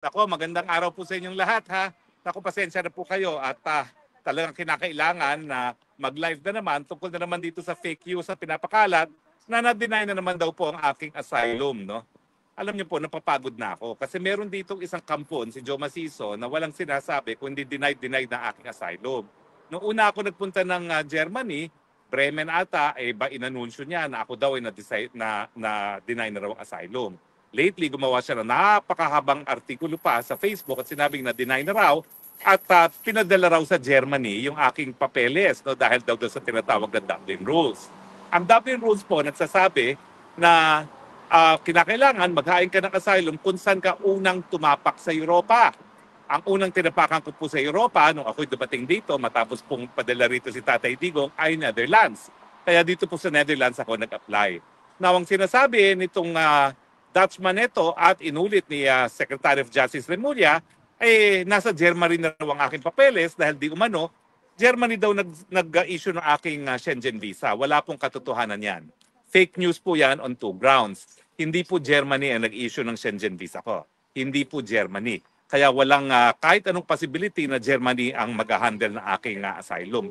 Ako, magandang araw po sa inyong lahat ha. Naku, pasensya na po kayo at talagang kinakailangan na mag-live na naman tungkol na naman dito sa fake news sa pinapakalat na na-deny na naman daw po ang aking asylum, no? Alam niyo po, napapagod na ako kasi meron ditong isang kampon, si Joe Maciso, na walang sinasabi kundi denied na aking asylum. Noong una ako nagpunta ng Germany, Bremen ata, ba inanunsyo niya na ako daw ay na-deny na raw ang asylum. Lately, gumawa siya ng napakahabang artikulo pa sa Facebook at sinabing na-deny na raw at pinadala raw sa Germany yung aking papeles no, dahil daw sa tinatawag na Dublin Rules. Ang Dublin Rules po nagsasabi na kinakailangan maghain ka ng asylum kung saan ka unang tumapak sa Europa. Ang unang tinapakan ko po sa Europa nung ako'y dumating dito matapos pong padala rito si Tatay Digong ay Netherlands. Kaya dito po sa Netherlands ako nag-apply. Now, ang sinasabi nitong Dutchman ito at inulit ni Secretary of Justice Remulla, nasa Germany na raw ang aking papeles dahil di umano, Germany daw nag-issue ng aking Schengen visa. Wala pong katotohanan yan. Fake news po yan on two grounds. Hindi po Germany ang nag-issue ng Schengen visa ko. Hindi po Germany. Kaya walang kahit anong possibility na Germany ang mag-handle ng aking asylum.